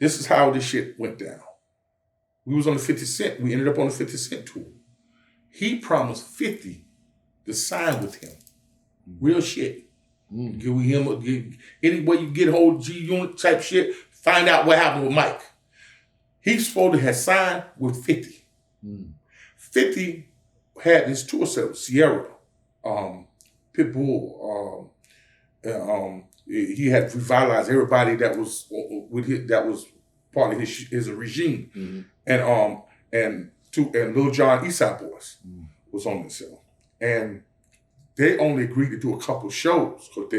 This is how this shit went down. We was on the 50 Cent. We ended up on the 50 Cent tour. He promised 50 to sign with him. Real shit. Give him any way you get a hold of G-Unit type shit, find out what happened with Mike. He's supposed to have signed with 50. 50 had this tour set with Sierra, Pitbull. He had revitalized everybody that was that was part of his regime, and Lil Jon Eastside Boys was on the show, and they only agreed to do a couple shows because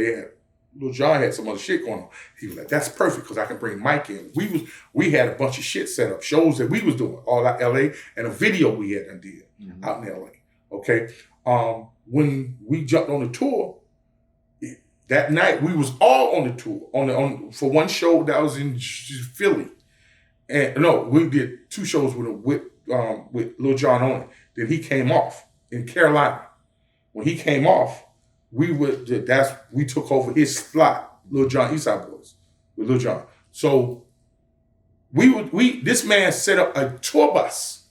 Lil Jon had some other shit going on. He was like, "That's perfect because I can bring Mike in." We had a bunch of shit set up, shows that we was doing all out LA, and a video we had done did out in LA. Okay, when we jumped on the tour. That night, we was all on the tour for one show that was in Philly, and no, we did 2 shows with Lil Jon on it. Then he came off in Carolina. When he came off, we took over his slot, Lil Jon Eastside Boys with Lil Jon. So this man set up a tour bus,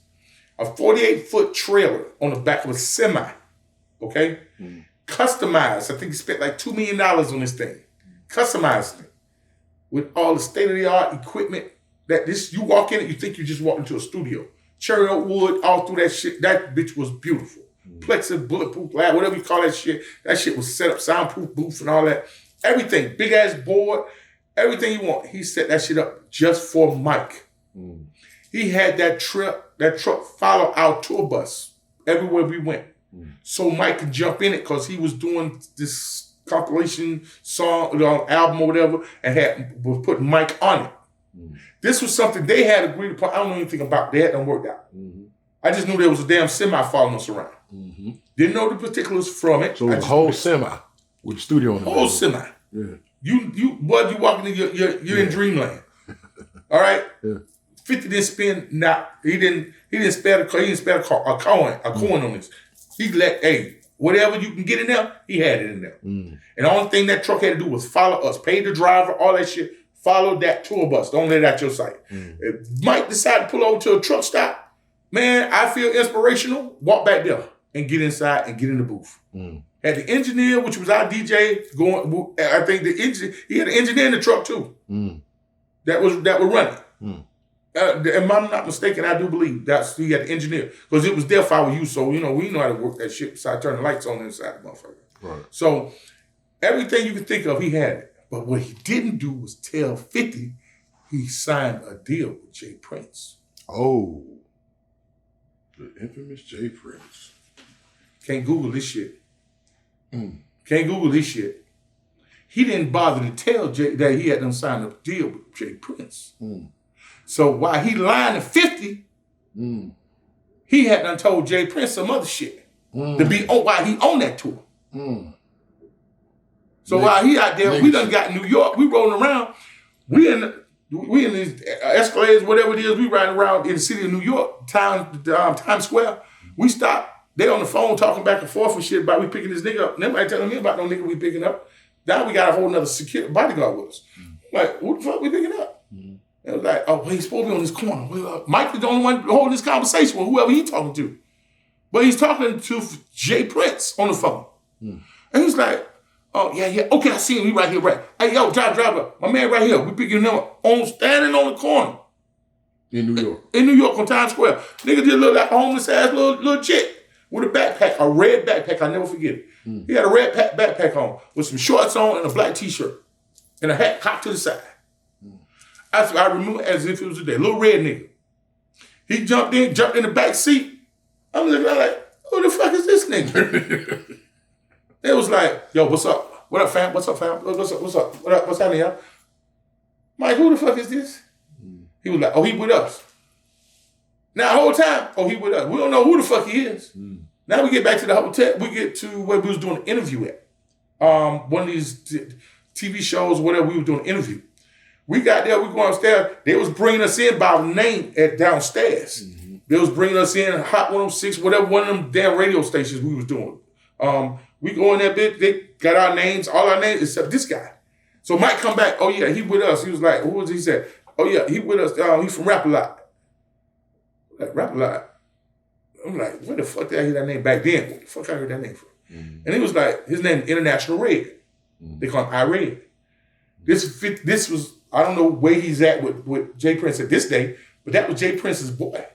a 48-foot trailer on the back of a semi, okay. Customized. I think he spent like $2 million on this thing. Customized it with all the state-of-the-art equipment. You walk in it, you think you just walked into a studio. Cherry oak wood, all through that shit. That bitch was beautiful. Plexus, bulletproof glass, whatever you call that shit. That shit was set up, soundproof booth and all that. Everything, big ass board, everything you want. He set that shit up just for Mike. He had that truck follow our tour bus everywhere we went. So Mike could jump in it because he was doing this compilation song, album or whatever, and was putting Mike on it. This was something they had agreed upon. I don't know anything about that. Done worked out. I just knew there was a damn semi following us around. Didn't know the particulars from it. So the whole semi with the studio in the whole semi. Yeah. You walking in, you're in dreamland. All right. Yeah. 50 didn't spend. He didn't spare a coin on this. He let, whatever you can get in there, he had it in there. And the only thing that truck had to do was follow us, pay the driver, all that shit, follow that tour bus. Don't let it out your sight. If Mike decided to pull over to a truck stop, man, I feel inspirational, walk back there and get inside and get in the booth. Had the engineer, which was our DJ, going, I think he had an engineer in the truck too. That was running. If I'm not mistaken, I do believe he had the engineer because it was there for our use. So, we know how to work that shit besides turning the lights on inside the motherfucker. Right. So, everything you can think of, he had it. But what he didn't do was tell 50 he signed a deal with Jay Prince. Oh. The infamous Jay Prince. Can't Google this shit. Can't Google this shit. He didn't bother to tell Jay that he had done signed a deal with Jay Prince. So while he lying to 50, he had done told Jay Prince some other shit to be on while he on that tour. So while he out there, we done got New York. We rolling around. We in these Escalades, whatever it is. We riding around in the city of New York, Times Square. We stop. They on the phone talking back and forth and shit about we picking this nigga up. Nobody telling me about no nigga we picking up. Now we got a whole nother security bodyguard with us. Like, who the fuck we picking up? It was like, he's supposed to be on this corner. Mike is the only one holding this conversation with whoever he's talking to. But he's talking to Jay Prince on the phone. And he's like, yeah, okay, I see him. He right here, right. Hey, yo, driver, my man right here. We picking him up standing on the corner. In New York. In New York on Times Square. Nigga just look like a homeless ass little chick with a backpack, a red backpack. I'll never forget it. He had a red backpack on with some shorts on and a black t-shirt and a hat cocked to the side. I remember as if it was a day. Little red nigga. He jumped in the back seat. I'm looking at like, who the fuck is this nigga? They was like, yo, what's up? What up, fam? What's up, fam? What's up? What's happening, y'all? Mike, who the fuck is this? He was like, he with us. Now, the whole time, he with us. We don't know who the fuck he is. Now we get back to the hotel. We get to where we was doing an interview at. One of these TV shows, whatever, we were doing an interview. We got there, we go upstairs. They was bringing us in by name at downstairs. They was bringing us in Hot 106, whatever, one of them damn radio stations we was doing. We go in that bit, they got our names, all our names, except this guy. So Mike come back, oh yeah, he with us. He was like, who was he? He said, Oh yeah, he with us. He from Rap a Lot. Like Rap a Lot. I'm like, where the fuck did I hear that name back then? Where the fuck I heard that name from? And he was like, his name International Red. They call him I-Red. This was, I don't know where he's at with Jay Prince at this day, but that was Jay Prince's boy.